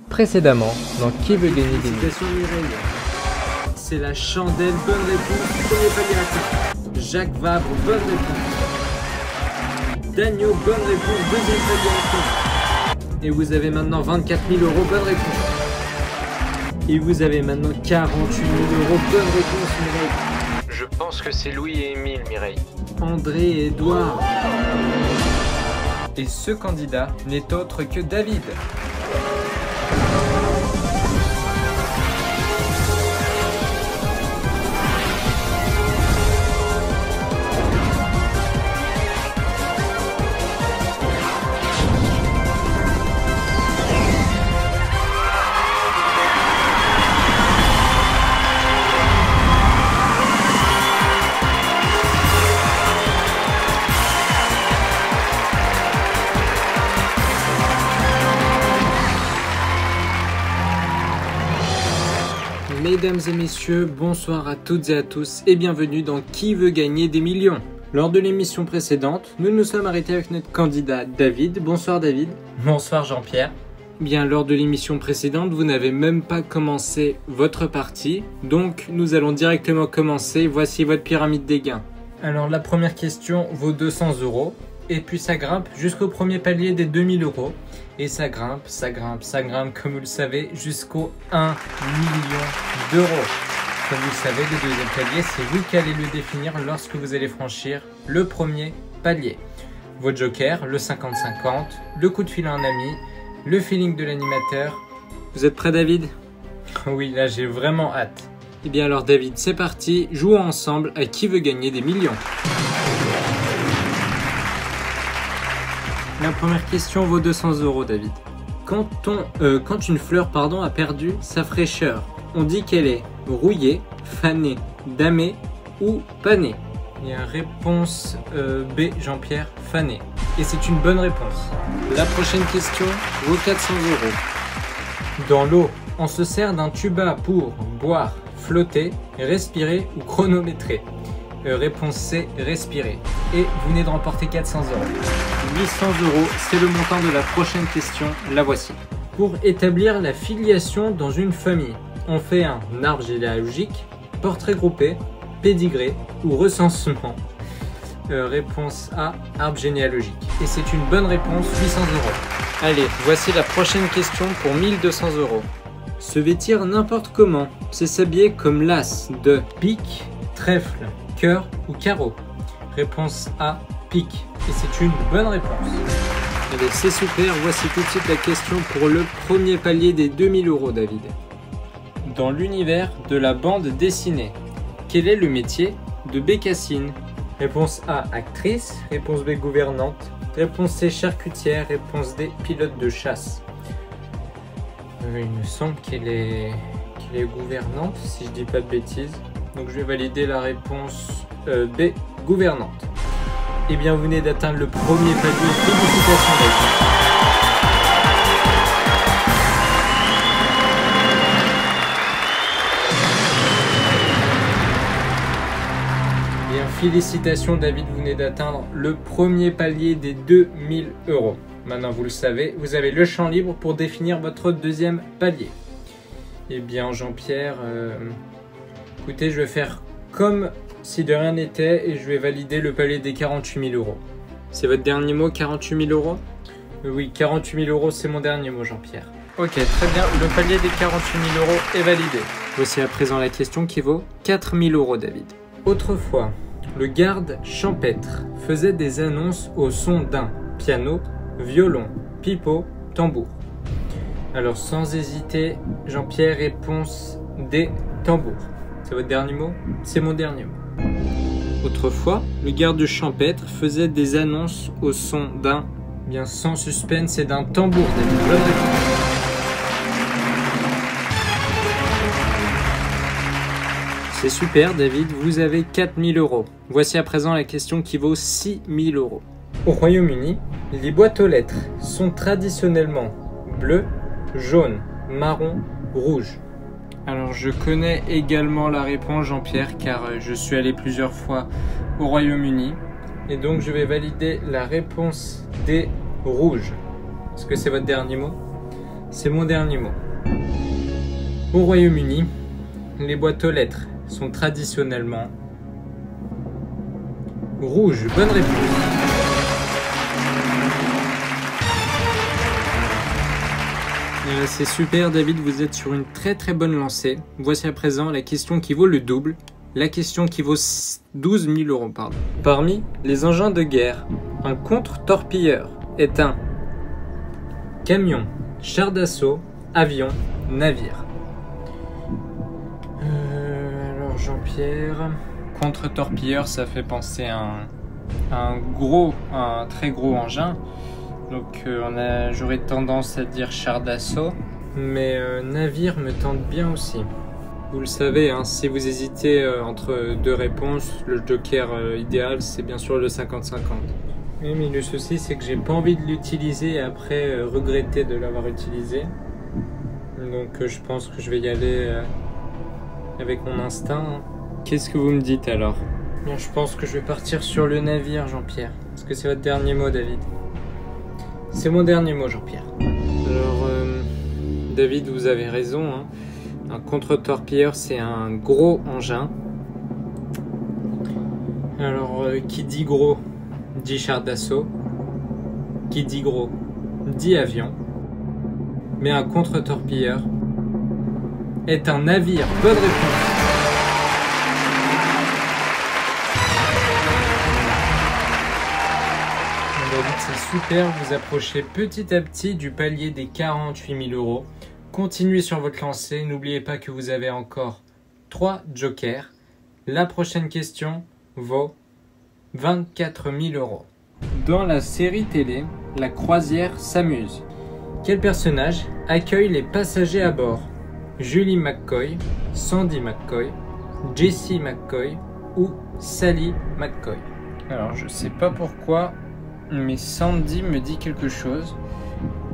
Précédemment, dans Qui veut gagner des millions? Félicitations Mireille. C'est la chandelle, bonne réponse, premier palier atteint. Jacques Vabre, bonne réponse. Dagno, bonne réponse, deuxième palier atteint. Et vous avez maintenant 24 000 €, bonne réponse. Et vous avez maintenant 48 000 €, bonne réponse Mireille. Je pense que c'est Louis et Émile, Mireille. André et Edouard. Et ce candidat n'est autre que David. Mesdames et messieurs, bonsoir à toutes et à tous et bienvenue dans Qui veut gagner des millions. Lors de l'émission précédente, nous nous sommes arrêtés avec notre candidat David. Bonsoir David. Bonsoir Jean-Pierre. Bien, lors de l'émission précédente, vous n'avez même pas commencé votre partie, donc nous allons directement commencer. Voici votre pyramide des gains. Alors la première question vaut 200 €. Et puis ça grimpe jusqu'au premier palier des 2000 €. Et ça grimpe, comme vous le savez, jusqu'au 1 million d'euros. Comme vous le savez, le deuxième palier, c'est vous qui allez le définir lorsque vous allez franchir le premier palier. Vos jokers, le 50-50, le coup de fil à un ami, le feeling de l'animateur. Vous êtes prêt David? Oui, là j'ai vraiment hâte. Eh bien alors David, c'est parti, jouons ensemble à Qui veut gagner des millions. La première question vaut 200 € David. Quand une fleur a perdu sa fraîcheur, on dit qu'elle est rouillée, fanée, damée ou panée. Il y a réponse B, Jean-Pierre, fanée. Et c'est une bonne réponse. La prochaine question vaut 400 €. Dans l'eau, on se sert d'un tuba pour boire, flotter, respirer ou chronométrer. Réponse C, respirer. Et vous venez de remporter 400 €. 800 €, c'est le montant de la prochaine question, la voici. Pour établir la filiation dans une famille, on fait un arbre généalogique, portrait groupé, pédigré ou recensement. Réponse A, arbre généalogique. Et c'est une bonne réponse, 800 €. Allez, voici la prochaine question pour 1200 €. Se vêtir n'importe comment, c'est s'habiller comme l'as de pique, trèfle, cœur ou carreau. Réponse A, pique. Et c'est une bonne réponse. Allez, c'est super, voici tout de suite la question pour le premier palier des 2000 € David. Dans l'univers de la bande dessinée, quel est le métier de Bécassine? Réponse A, actrice. Réponse B, gouvernante. Réponse C, charcutière. Réponse D, pilote de chasse. Il me semble qu'elle est gouvernante, si je dis pas de bêtises. Donc je vais valider la réponse B, gouvernante. Eh bien, vous venez d'atteindre le premier palier. Félicitations David. Bien, félicitations David, vous venez d'atteindre le premier palier des 2000 €. Maintenant, vous le savez, vous avez le champ libre pour définir votre deuxième palier. Eh bien, Jean-Pierre, écoutez, je vais faire comme si de rien n'était et je vais valider le palier des 48 000 €. C'est votre dernier mot, 48 000 €? Oui, 48 000 €, c'est mon dernier mot, Jean-Pierre. Ok, très bien, le palier des 48 000 € est validé. Voici à présent la question qui vaut 4 000 €, David. Autrefois, le garde champêtre faisait des annonces au son d'un piano, violon, pipeau, tambour. Alors sans hésiter, Jean-Pierre, réponse D, tambour. C'est votre dernier mot? C'est mon dernier mot. Autrefois, le garde champêtre faisait des annonces au son d'un... Bien, sans suspense, c'est d'un tambour, David. Bonne réponse. C'est super, David, vous avez 4 000 €. Voici à présent la question qui vaut 6 000 €. Au Royaume-Uni, les boîtes aux lettres sont traditionnellement bleues, jaunes, marron, rouge. Alors je connais également la réponse, Jean-Pierre, car je suis allé plusieurs fois au Royaume-Uni. Et donc je vais valider la réponse D, rouge. Est-ce que c'est votre dernier mot? C'est mon dernier mot. Au Royaume-Uni, les boîtes aux lettres sont traditionnellement rouges. Bonne réponse. C'est super David, vous êtes sur une très bonne lancée. Voici à présent la question qui vaut le double. La question qui vaut 12 000 euros. Pardon. Parmi les engins de guerre, un contre-torpilleur est un camion, char d'assaut, avion, navire. Alors Jean-Pierre, contre-torpilleur, ça fait penser à un très gros engin. Donc j'aurais tendance à dire char d'assaut, mais navire me tente bien aussi. Vous le savez, hein, si vous hésitez entre deux réponses, le joker idéal c'est bien sûr le 50-50. Oui, mais le souci c'est que j'ai pas envie de l'utiliser et après regretter de l'avoir utilisé. Donc je pense que je vais y aller avec mon instinct. Hein. Qu'est-ce que vous me dites alors? Bien, je pense que je vais partir sur le navire, Jean-Pierre. Est-ce que c'est votre dernier mot, David? C'est mon dernier mot, Jean-Pierre. Alors, David, vous avez raison. Hein. Un contre-torpilleur, c'est un gros engin. Alors, qui dit gros, dit char d'assaut. Qui dit gros, dit avion. Mais un contre-torpilleur est un navire. Bonne réponse. David, c'est super, vous approchez petit à petit du palier des 48 000 euros. Continuez sur votre lancée, n'oubliez pas que vous avez encore 3 jokers. La prochaine question vaut 24 000 euros. Dans la série télé, La croisière s'amuse. Quel personnage accueille les passagers à bord? Julie McCoy, Sandy McCoy, Jessie McCoy ou Sally McCoy? Alors je sais pas pourquoi, mais Sandy me dit quelque chose,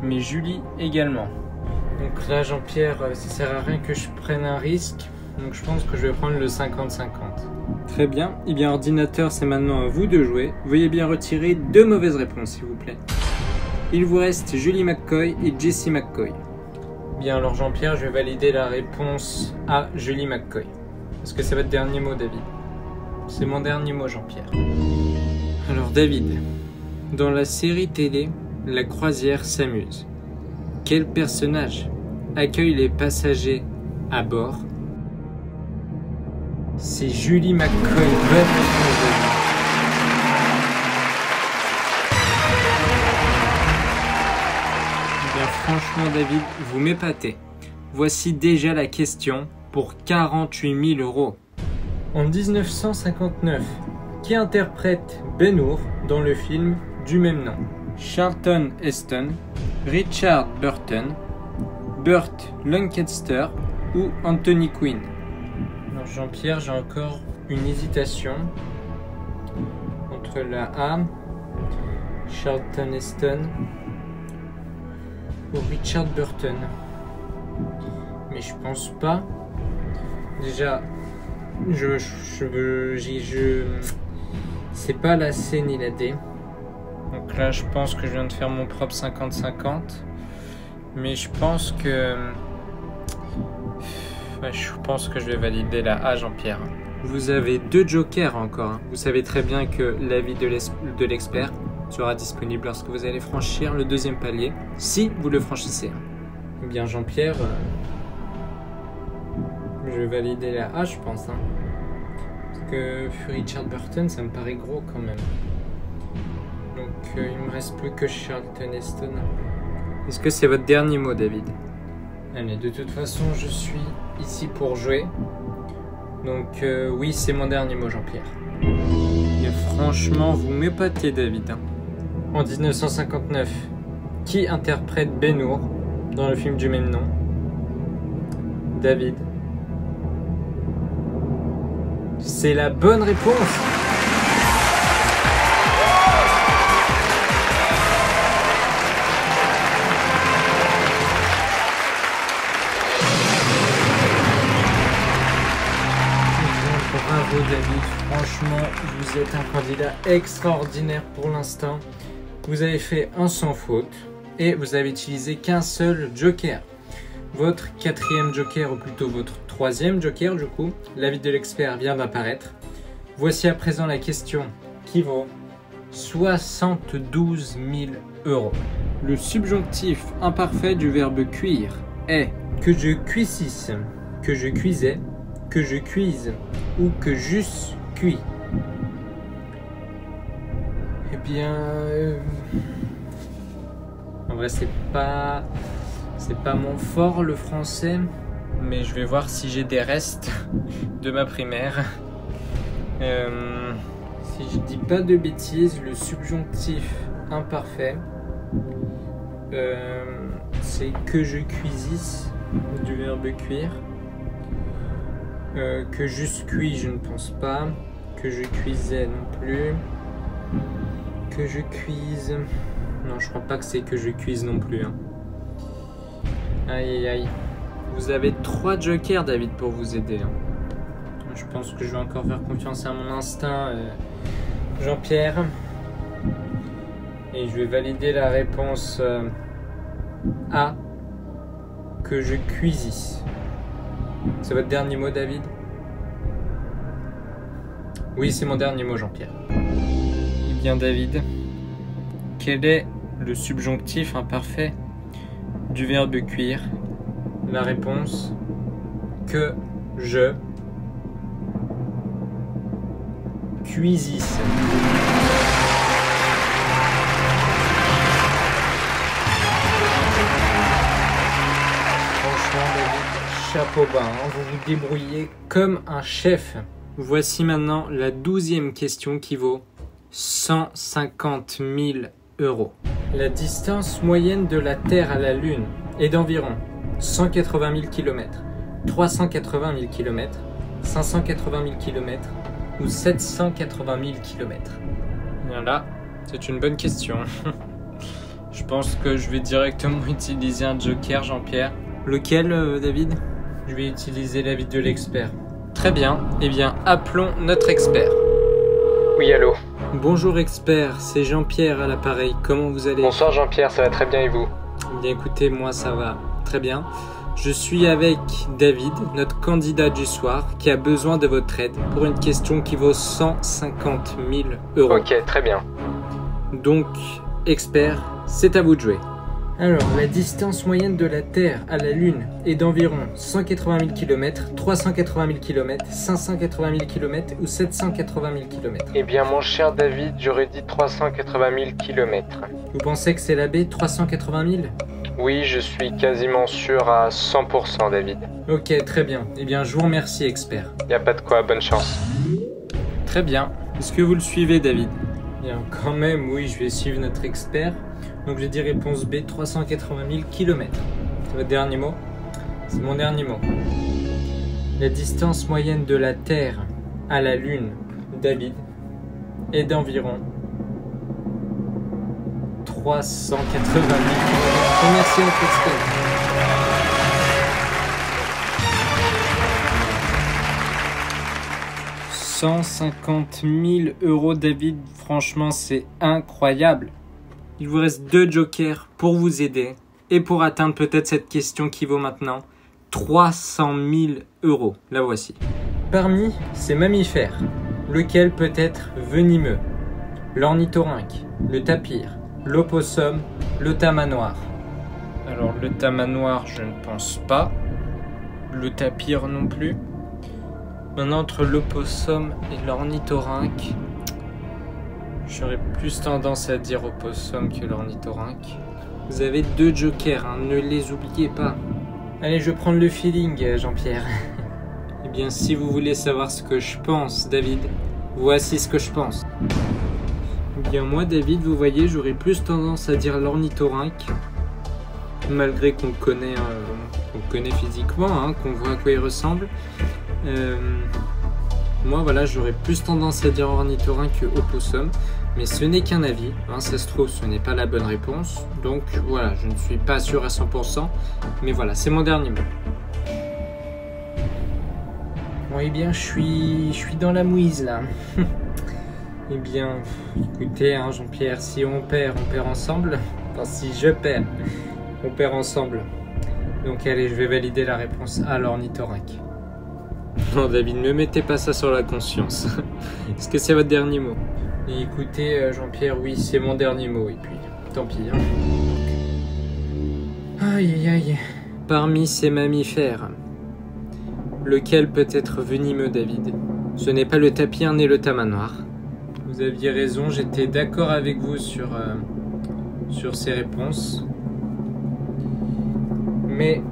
mais Julie également. Donc là Jean-Pierre, ça sert à rien que je prenne un risque, donc je pense que je vais prendre le 50-50. Très bien, et bien ordinateur, c'est maintenant à vous de jouer. Veuillez bien retirer 2 mauvaises réponses s'il vous plaît. Il vous reste Julie McCoy et Jessie McCoy. Bien alors Jean-Pierre, je vais valider la réponse à Julie McCoy. Est-ce que c'est votre dernier mot David? C'est mon dernier mot Jean-Pierre. Alors David, dans la série télé, La croisière s'amuse. Quel personnage accueille les passagers à bord? C'est Julie McCoy. Bonne réponse, David. Bien, franchement, David, vous m'épatez. Voici déjà la question pour 48 000 euros. En 1959, qui interprète Ben Hur dans le film du même nom? Charlton Heston, Richard Burton, Burt Lancaster ou Anthony Quinn? Alors Jean-Pierre, j'ai encore une hésitation entre la A, Charlton Heston ou Richard Burton. Mais je pense pas. Déjà, c'est pas la C ni la D. Donc là, je pense que je viens de faire mon propre 50-50. Mais je pense que... je pense que je vais valider la A, Jean-Pierre. Vous avez 2 jokers encore. Vous savez très bien que l'avis de l'expert sera disponible lorsque vous allez franchir le 2e palier, si vous le franchissez. Eh bien, Jean-Pierre, je vais valider la A, je pense. Parce que Richard Burton, ça me paraît gros quand même. Donc il me reste plus que Charlton Heston. Est-ce que c'est votre dernier mot, David? Allez, de toute façon, je suis ici pour jouer. Donc oui, c'est mon dernier mot, Jean-Pierre. Et franchement, vous m'épatez, David. En 1959, qui interprète Ben Hur dans le film du même nom? David. C'est la bonne réponse. Bravo David, franchement vous êtes un candidat extraordinaire pour l'instant. Vous avez fait un sans faute et vous avez utilisé qu'un seul joker. Votre quatrième joker, ou plutôt votre troisième joker du coup, l'avis de l'expert vient d'apparaître. Voici à présent la question qui vaut 72 000 €. Le subjonctif imparfait du verbe cuire est que je cuisisse, que je cuisais, que je cuise ou que j'eusse cuit. Eh bien, en vrai c'est pas mon fort le français, mais je vais voir si j'ai des restes de ma primaire. Si je dis pas de bêtises, le subjonctif imparfait c'est que je cuisisse du verbe cuire. Que j'eusse cuit, je ne pense pas. Que je cuisais non plus. Que je cuise. Non, je crois pas que c'est que je cuise non plus. Hein. Aïe aïe aïe. Vous avez 3 jokers, David, pour vous aider. Hein. Je pense que je vais encore faire confiance à mon instinct, Jean-Pierre. Et je vais valider la réponse A. Que je cuisisse. C'est votre dernier mot, David? Oui, c'est mon dernier mot, Jean-Pierre. Eh bien, David, quel est le subjonctif imparfait du verbe cuire? La réponse, que je cuisisse. Franchement, David, chapeau bas, hein, vous vous débrouillez comme un chef. Voici maintenant la 12e question qui vaut 150 000 €. La distance moyenne de la Terre à la Lune est d'environ 180 000 km, 380 000 km, 580 000 km ou 780 000 km. Voilà, c'est une bonne question. Je pense que je vais directement utiliser un joker, Jean-Pierre. Lequel, David? Je vais utiliser l'avis de l'expert. Très bien, eh bien appelons notre expert. Oui, allô. Bonjour expert, c'est Jean-Pierre à l'appareil, comment vous allez? Bonsoir Jean-Pierre, ça va très bien et vous? Eh bien écoutez, moi ça va très bien. Je suis avec David, notre candidat du soir, qui a besoin de votre aide pour une question qui vaut 150 000 €. Ok, très bien. Donc, expert, c'est à vous de jouer. Alors, la distance moyenne de la Terre à la Lune est d'environ 180 000 km, 380 000 km, 580 000 km ou 780 000 km. Eh bien mon cher David, j'aurais dit 380 000 km. Vous pensez que c'est la B, 380 000? Oui, je suis quasiment sûr à 100% David. Ok, très bien. Eh bien, je vous remercie, expert. Y a pas de quoi, bonne chance. Très bien. Est-ce que vous le suivez, David? Bien, quand même, oui, je vais suivre notre expert. Donc, j'ai dit réponse B, 380 000 km. C'est votre dernier mot? C'est mon dernier mot. La distance moyenne de la Terre à la Lune, David, est d'environ 380 000 km. Merci à notre expert. « 150 000 €, David. Franchement, c'est incroyable. Il vous reste 2 jokers pour vous aider et pour atteindre peut-être cette question qui vaut maintenant 300 000 €. La voici. Parmi ces mammifères, lequel peut être venimeux? L'ornithorynque, le tapir, l'opossum, le tamanoir. Alors le tamanoir, je ne pense pas. Le tapir non plus. Maintenant, entre l'opossum et l'ornithorynque, j'aurais plus tendance à dire opossum que l'ornithorynque. Vous avez 2 jokers, hein, ne les oubliez pas. Allez, je vais prendre le feeling, Jean-Pierre. Eh bien, si vous voulez savoir ce que je pense, David, voici ce que je pense. Eh bien, moi, David, vous voyez, j'aurais plus tendance à dire l'ornithorynque, malgré qu'on le connaît physiquement, hein, qu'on voit à quoi il ressemble. Moi, voilà, j'aurais plus tendance à dire ornithorynque que opossum, mais ce n'est qu'un avis, hein, ça se trouve, ce n'est pas la bonne réponse, donc voilà, je ne suis pas sûr à 100%, mais voilà, c'est mon dernier mot. Bon, eh bien, je suis dans la mouise, là. Eh bien, écoutez, hein, Jean-Pierre, si on perd ensemble. Enfin, si je perds, on perd ensemble. Donc allez, je vais valider la réponse A, l'ornithorynque. Non, David, ne mettez pas ça sur la conscience. Est-ce que c'est votre dernier mot? Et écoutez, Jean-Pierre, oui, c'est mon dernier mot. Et puis, tant pis. Hein. Aïe, aïe, aïe. Parmi ces mammifères, lequel peut être venimeux, David? Ce n'est pas le tapir ni le tamanoir. Vous aviez raison, j'étais d'accord avec vous sur ces réponses. Mais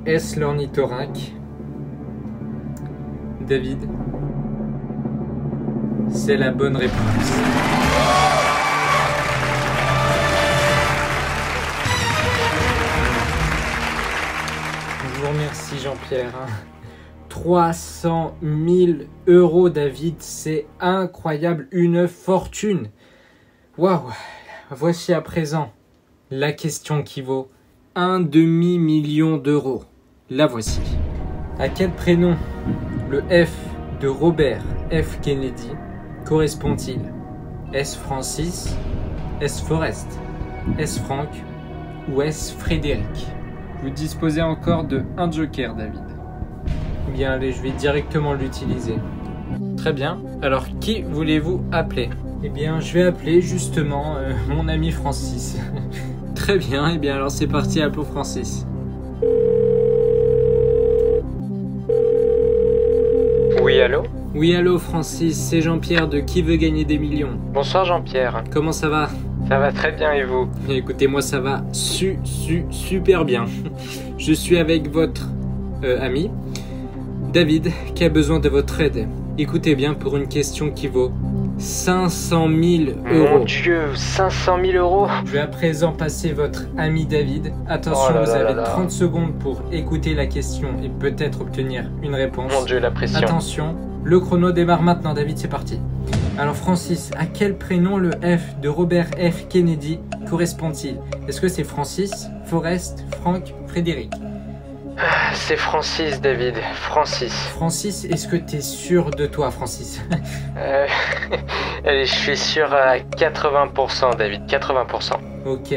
est-ce l'ornithorynque? David, c'est la bonne réponse. Je vous remercie, Jean-Pierre. 300 000 €, David, c'est incroyable, une fortune. Waouh. Voici à présent la question qui vaut 1 demi-million d'euros. La voici. À quel prénom le F de Robert F. Kennedy correspond-il? Est-ce Francis? Est-ce Forrest? Est-ce Frank? Ou est-ce Frédéric? Vous disposez encore de un joker, David. Bien, allez, je vais directement l'utiliser. Très bien. Alors, qui voulez-vous appeler? Eh bien, je vais appeler justement mon ami Francis. Très bien. Eh bien, alors c'est parti, appelons Francis. Oui, allô? Oui, allô Francis, c'est Jean-Pierre de Qui veut gagner des millions. Bonsoir Jean-Pierre. Comment ça va? Ça va très bien et vous? Écoutez, moi ça va super bien. Je suis avec votre ami, David, qui a besoin de votre aide. Écoutez bien pour une question qui vaut 500 000 €. Mon Dieu, 500 000 €? Je vais à présent passer votre ami David. Attention, vous avez 30 secondes pour écouter la question et peut-être obtenir une réponse. Mon Dieu, la pression. Attention, le chrono démarre maintenant, David, c'est parti. Alors Francis, à quel prénom le F de Robert F. Kennedy correspond-il? Est-ce que c'est Francis, Forrest, Frank, Frédéric? C'est Francis, David. Francis. Francis, est-ce que tu es sûr de toi, Francis? Allez, je suis sûr à 80%, David. 80%. Ok.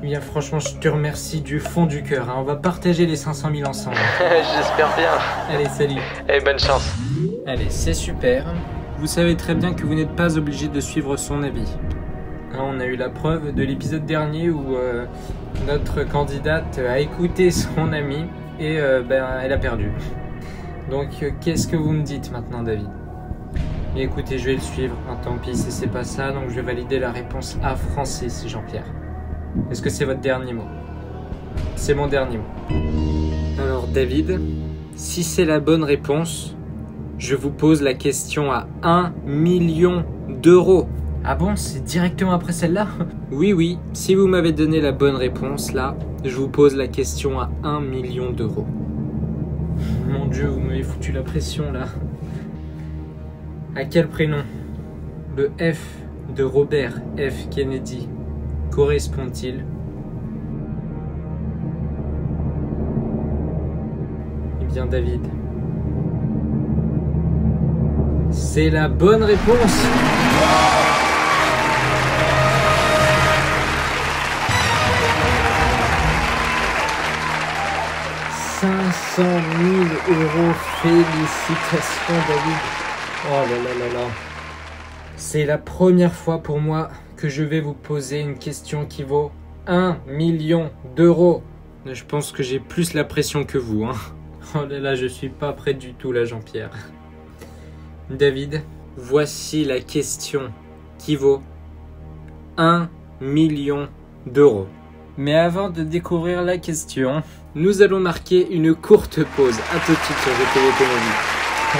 Bien, franchement, je te remercie du fond du cœur. Hein. On va partager les 500 000 ensemble. J'espère bien. Allez, salut. Et bonne chance. Allez, c'est super. Vous savez très bien que vous n'êtes pas obligé de suivre son avis. Hein, on a eu la preuve de l'épisode dernier où notre candidate a écouté son ami et elle a perdu. Donc, qu'est-ce que vous me dites maintenant, David? Et écoutez, je vais le suivre. Hein, tant pis si c'est pas ça, donc je vais valider la réponse à Francis, Jean-Pierre. Est-ce que c'est votre dernier mot? C'est mon dernier mot. Alors, David, si c'est la bonne réponse, je vous pose la question à 1 million d'euros. Ah bon, c'est directement après celle-là? Oui, si vous m'avez donné la bonne réponse, là, je vous pose la question à 1 million d'euros. Mon Dieu, vous m'avez foutu la pression, là. À quel prénom le F de Robert F. Kennedy correspond-il? Eh bien, David, c'est la bonne réponse. « 500 000 €, félicitations David. Oh là. C'est la première fois pour moi que je vais vous poser une question qui vaut 1 million d'euros. Je pense que j'ai plus la pression que vous. Hein. Oh là, je suis pas prêt du tout là, Jean-Pierre. David, voici la question qui vaut 1 million d'euros. Mais avant de découvrir la question, nous allons marquer une courte pause. À tout de suite sur GTV Économie. Oh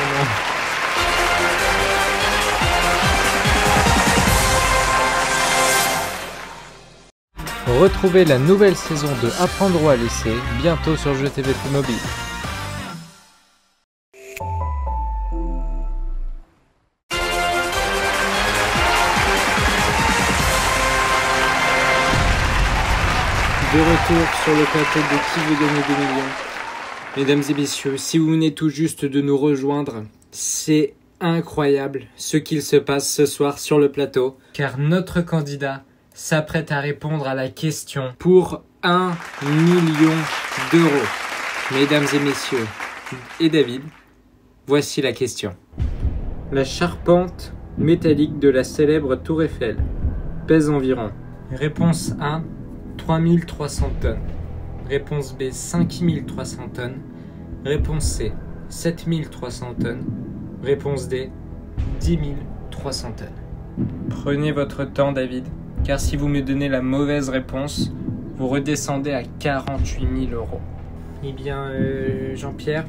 non. Retrouvez la nouvelle saison de Apprendre ou à laisser bientôt sur GTV Mobile. De retour sur le plateau de Qui veut gagner des millions. Mesdames et messieurs, si vous venez tout juste de nous rejoindre, c'est incroyable ce qu'il se passe ce soir sur le plateau, car notre candidat s'apprête à répondre à la question pour 1 million d'euros. Mesdames et messieurs, et David, voici la question. La charpente métallique de la célèbre Tour Eiffel pèse environ. Réponse A, 3300 tonnes. Réponse B, 5300 tonnes. Réponse C, 7300 tonnes. Réponse D, 10 300 tonnes. Prenez votre temps, David, car si vous me donnez la mauvaise réponse, vous redescendez à 48 000 euros. Eh bien, Jean-Pierre,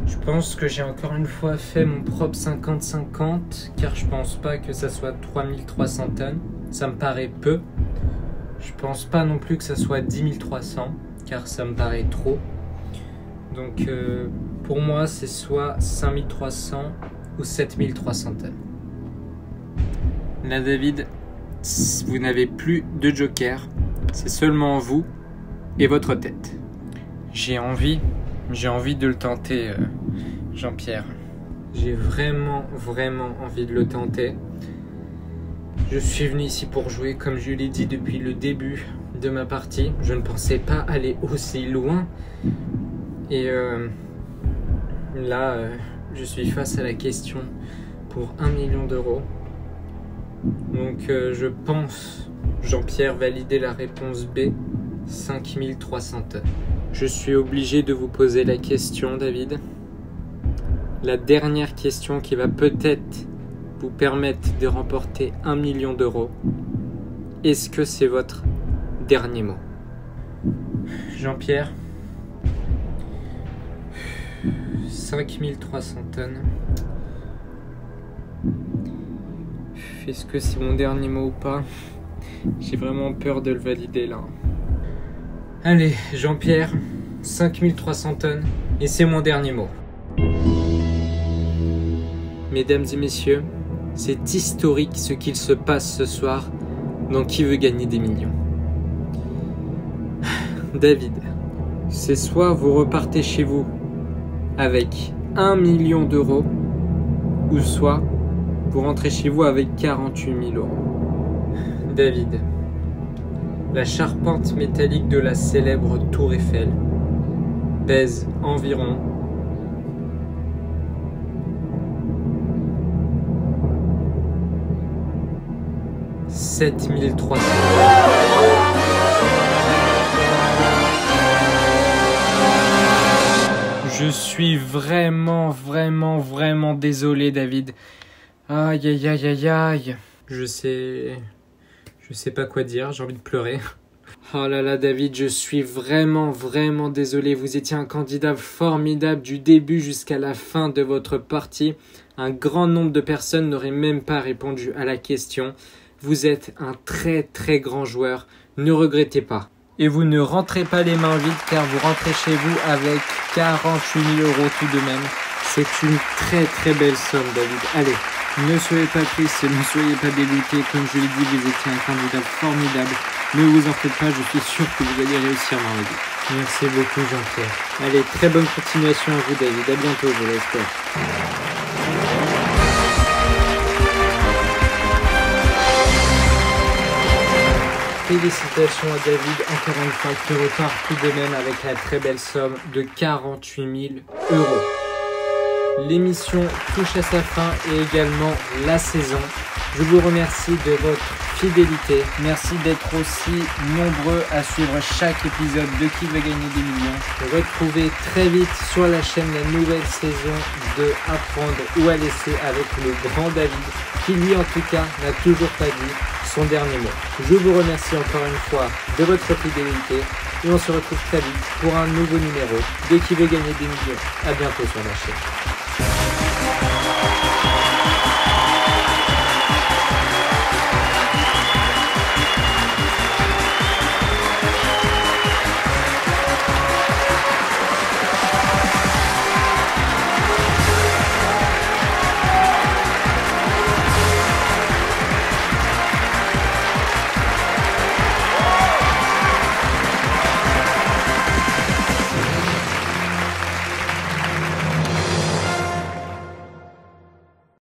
je pense que j'ai encore une fois fait mon propre 50-50, car je pense pas que ça soit 3300 tonnes. Ça me paraît peu. Je pense pas non plus que ça soit 10 300, car ça me paraît trop. Donc, pour moi, c'est soit 5300 ou 7300 tonnes. Là, David, vous n'avez plus de joker. C'est seulement vous et votre tête. J'ai envie de le tenter, Jean-Pierre. J'ai vraiment envie de le tenter. Je suis venu ici pour jouer, comme je l'ai dit depuis le début de ma partie. Je ne pensais pas aller aussi loin. Et là, je suis face à la question pour 1 million d'euros. Donc je pense, Jean-Pierre, valider la réponse B, 5300 tonnes. Je suis obligé de vous poser la question, David. La dernière question qui va peut-être vous permettre de remporter 1 million d'euros. Est-ce que c'est votre dernier mot? Jean-Pierre, 5300 tonnes. Est-ce que c'est mon dernier mot ou pas? J'ai vraiment peur de le valider là. Allez, Jean-Pierre, 5300 tonnes, et c'est mon dernier mot. Mesdames et messieurs, c'est historique ce qu'il se passe ce soir dans Qui veut gagner des millions. David, c'est soit vous repartez chez vous avec 1 million d'euros, ou soit vous rentrez chez vous avec 48 000 euros. David, la charpente métallique de la célèbre Tour Eiffel pèse environ 7300. Je suis vraiment désolé, David. Aïe aïe aïe aïe aïe. Je sais pas quoi dire, j'ai envie de pleurer. Oh là là, David, je suis vraiment désolé. Vous étiez un candidat formidable du début jusqu'à la fin de votre partie. Un grand nombre de personnes n'auraient même pas répondu à la question. Vous êtes un très grand joueur. Ne regrettez pas. Et vous ne rentrez pas les mains vides, car vous rentrez chez vous avec 48 000 euros tout de même. C'est une très belle somme, David. Allez, ne soyez pas triste, ne soyez pas dégoûté. Comme je l'ai dit, vous étiez un candidat formidable. Ne vous en faites pas, je suis sûr que vous allez réussir dans la vie. Merci beaucoup, Jean-Pierre. Allez, très bonne continuation à vous, David. À bientôt, je l'espère. Félicitations à David, encore une fois, qui repart tout de même avec la très belle somme de 48 000 euros. L'émission touche à sa fin et également la saison. Je vous remercie de votre fidélité. Merci d'être aussi nombreux à suivre chaque épisode de Qui veut gagner des millions. Retrouvez très vite sur la chaîne la nouvelle saison de Apprendre ou à laisser avec le grand David, qui lui en tout cas n'a toujours pas dit son dernier mot. Je vous remercie encore une fois de votre fidélité et on se retrouve très vite pour un nouveau numéro de Qui veut gagner des millions. À bientôt sur la chaîne.